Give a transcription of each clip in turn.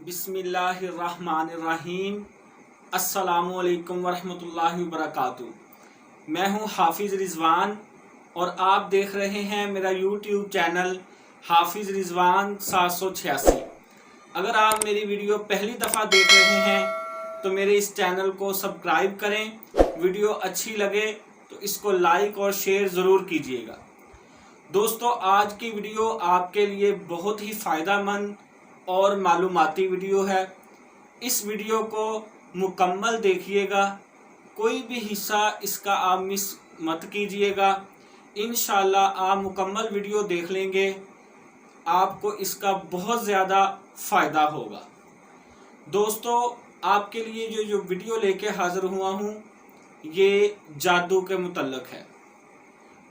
बिस्मिल्लाहिर्रहमानिर्रहीम। अस्सलामुअलैकुम वरहमतुल्लाहि वबरकातुहू। मैं हूँ हाफिज़ रिज़वान और आप देख रहे हैं मेरा यूट्यूब चैनल हाफिज़ रिज़वान 786। अगर आप मेरी वीडियो पहली दफ़ा देख रहे हैं तो मेरे इस चैनल को सब्सक्राइब करें। वीडियो अच्छी लगे तो इसको लाइक और शेयर ज़रूर कीजिएगा। दोस्तों, आज की वीडियो आपके लिए बहुत ही फ़ायदेमंद और मालूमाती वीडियो है। इस वीडियो को मुकम्मल देखिएगा, कोई भी हिस्सा इसका आप मिस मत कीजिएगा। इंशाल्लाह आप मुकम्मल वीडियो देख लेंगे, आपको इसका बहुत ज़्यादा फ़ायदा होगा। दोस्तों, आपके लिए जो वीडियो लेके हाज़िर हुआ हूँ ये जादू के मुतल्लक है।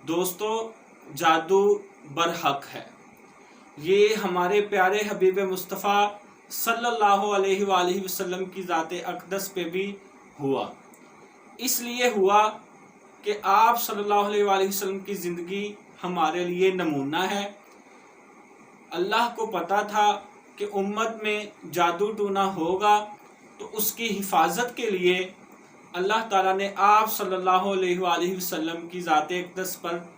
दोस्तों, जादू बरहक है। ये हमारे प्यारे हबीब मुस्तफ़ा सल्लल्लाहु अलैहि वसल्लम की ज़ाते अक़दस पे भी हुआ। इसलिए हुआ कि आप सल्लल्लाहु अलैहि वसल्लम की ज़िंदगी हमारे लिए नमूना है। अल्लाह को पता था कि उम्मत में जादू टूना होगा, तो उसकी हिफाजत के लिए अल्लाह ताला ने आप सल्लल्लाहु अलैहि वसल्लम की ज़ाते अक़दस पर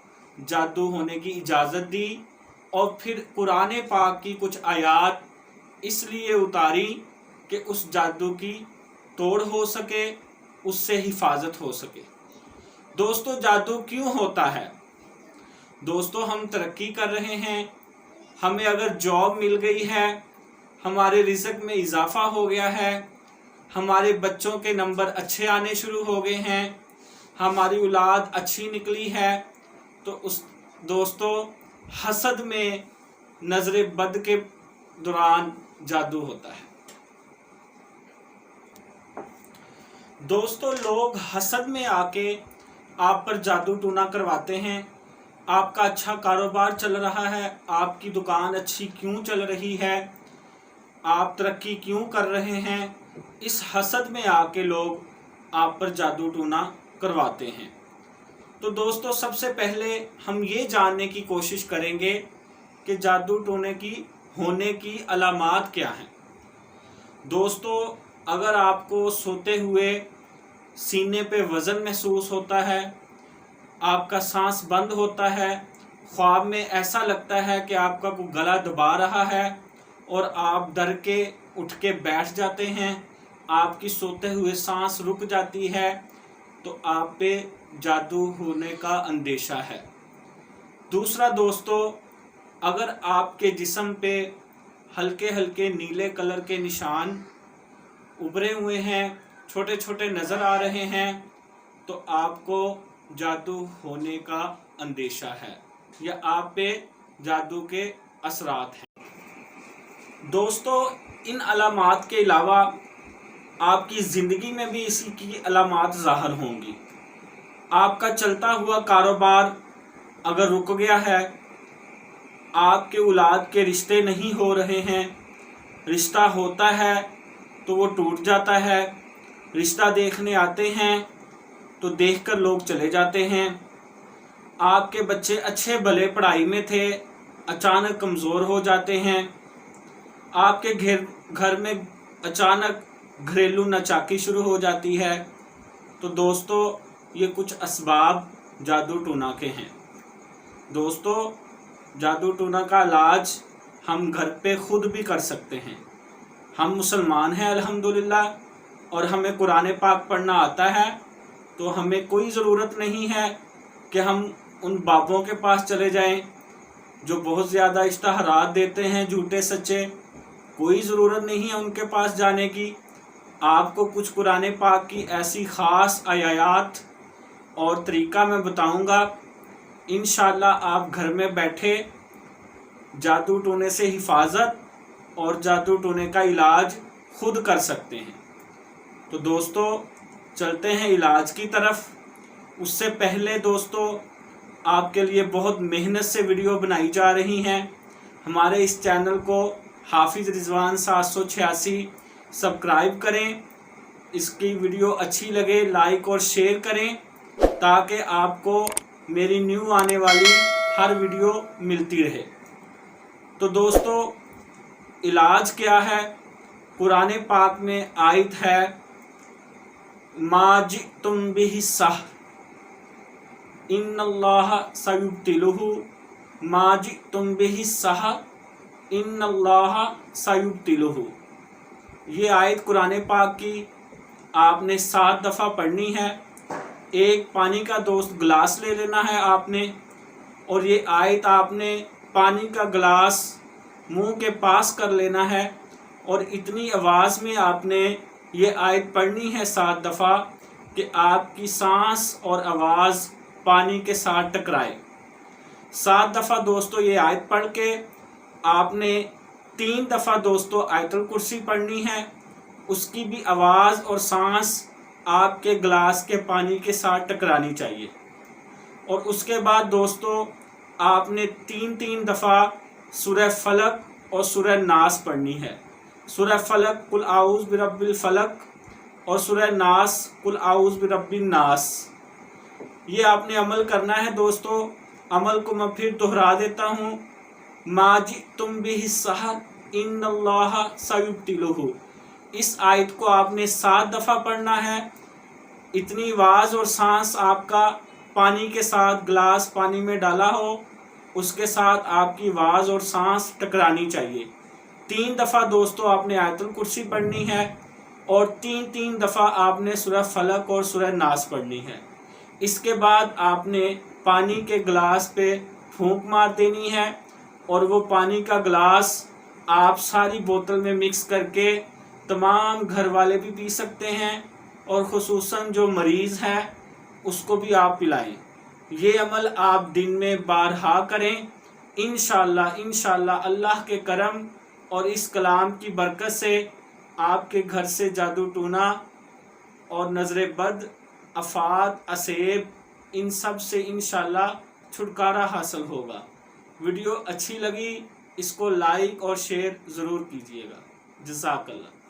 जादू होने की इजाज़त दी और फिर कुरान पाक की कुछ आयात इसलिए उतारी कि उस जादू की तोड़ हो सके, उससे हिफाजत हो सके। दोस्तों, जादू क्यों होता है? दोस्तों, हम तरक्की कर रहे हैं, हमें अगर जॉब मिल गई है, हमारे रिज़्क़ में इजाफ़ा हो गया है, हमारे बच्चों के नंबर अच्छे आने शुरू हो गए हैं, हमारी औलाद अच्छी निकली है, तो उस दोस्तों हसद में नजर बद के दौरान जादू होता है। दोस्तों, लोग हसद में आके आप पर जादू टूना करवाते हैं। आपका अच्छा कारोबार चल रहा है, आपकी दुकान अच्छी क्यों चल रही है, आप तरक्की क्यों कर रहे हैं, इस हसद में आके लोग आप पर जादू टूना करवाते हैं। तो दोस्तों, सबसे पहले हम ये जानने की कोशिश करेंगे कि जादू टोने की होने की अलामात क्या हैं। दोस्तों, अगर आपको सोते हुए सीने पे वज़न महसूस होता है, आपका सांस बंद होता है, ख्वाब में ऐसा लगता है कि आपका कोई गला दबा रहा है और आप डर के उठ के बैठ जाते हैं, आपकी सोते हुए सांस रुक जाती है, तो आप पे जादू होने का अंदेशा है। दूसरा दोस्तों, अगर आपके जिस्म पे हल्के हल्के नीले कलर के निशान उभरे हुए हैं, छोटे छोटे नज़र आ रहे हैं, तो आपको जादू होने का अंदेशा है या आप पे जादू के असरात हैं। दोस्तों, इन अलामात के अलावा आपकी ज़िंदगी में भी इसी की अलामात ज़ाहिर होंगी। आपका चलता हुआ कारोबार अगर रुक गया है, आपके औलाद के रिश्ते नहीं हो रहे हैं, रिश्ता होता है तो वो टूट जाता है, रिश्ता देखने आते हैं तो देखकर लोग चले जाते हैं, आपके बच्चे अच्छे भले पढ़ाई में थे, अचानक कमज़ोर हो जाते हैं, आपके घर में अचानक घरेलू नाचाकी शुरू हो जाती है, तो दोस्तों ये कुछ असबाब जादू टूना के हैं। दोस्तों, जादू टूना का इलाज हम घर पे ख़ुद भी कर सकते हैं। हम मुसलमान हैं अल्हम्दुलिल्लाह और हमें कुरान पाक पढ़ना आता है, तो हमें कोई ज़रूरत नहीं है कि हम उन बाबों के पास चले जाएं जो बहुत ज़्यादा इश्तहारात देते हैं झूठे सच्चे। कोई ज़रूरत नहीं है उनके पास जाने की। आपको कुछ कुरान पाक की ऐसी ख़ास आयात और तरीका मैं बताऊंगा, इंशाअल्लाह आप घर में बैठे जादू टोने से हिफाजत और जादू टोने का इलाज खुद कर सकते हैं। तो दोस्तों, चलते हैं इलाज की तरफ। उससे पहले दोस्तों, आपके लिए बहुत मेहनत से वीडियो बनाई जा रही हैं। हमारे इस चैनल को हाफिज़ रिज़वान 786 सब्सक्राइब करें। इसकी वीडियो अच्छी लगे लाइक और शेयर करें, ताकि आपको मेरी न्यू आने वाली हर वीडियो मिलती रहे। तो दोस्तों, इलाज क्या है? قرآن پاک میں آیت ہے ما جئتم بہ السحر ان اللہ سیبطلہ، ما جئتم بہ السحر ان اللہ سیبطلہ۔ یہ آیت قرآن پاک کی آپ نے 7 دفعہ پڑھنی ہے۔ ایک پانی کا دوست گلاس لے لینا ہے آپ نے، اور یہ آیت آپ نے پانی کا گلاس منہ کے پاس کر لینا ہے، اور اتنی آواز میں آپ نے یہ آیت پڑھنی ہے 7 دفعہ کہ آپ کی سانس اور آواز پانی کے ساتھ ٹکرائے۔ 7 دفعہ دوستو یہ آیت پڑھ کے آپ نے 3 دفعہ دوستو آیت الکرسی پڑھنی ہے، اس کی بھی آواز اور سانس آپ کے گلاس کے پانی کے ساتھ ٹکرانی چاہیے۔ اور اس کے بعد دوستو آپ نے 3 دفعہ سورہ فلق اور سورہ ناس پڑھنی ہے۔ سورہ فلق قل اعوذ برب الفلق اور سورہ ناس قل اعوذ برب الناس۔ یہ آپ نے عمل کرنا ہے دوستو۔ عمل کو میں پھر دہرا دیتا ہوں، ما جئتم بہ السحر ان اللہ سیبطلہ۔ اس آیت کو آپ نے 7 دفعہ پڑھنا ہے۔ اتنی آواز اور سانس آپ کا پانی کے ساتھ گلاس پانی میں ڈالا ہو، اس کے ساتھ آپ کی آواز اور سانس ٹکرانی چاہیے۔ 3 دفعہ دوستو آپ نے آیت الکرسی پڑھنی ہے، اور 3 دفعہ آپ نے سورہ فلق اور سورہ ناس پڑھنی ہے۔ اس کے بعد آپ نے پانی کے گلاس پہ پھونک مار دینی ہے، اور وہ پانی کا گلاس آپ ساری بوتل میں مکس کر کے تمام گھر والے بھی پی سکتے ہیں، اور خصوصاً جو مریض ہے اس کو بھی آپ پلائیں۔ یہ عمل آپ دن میں بارہا کریں، انشاءاللہ اللہ کے کرم اور اس کلام کی برکت سے آپ کے گھر سے جادو ٹونا اور نظر بد، آفات، عصیب، ان سب سے انشاءاللہ چھٹکارا حاصل ہوگا۔ ویڈیو اچھی لگی اس کو لائک اور شیئر ضرور کیجیے گا۔ جزاک اللہ۔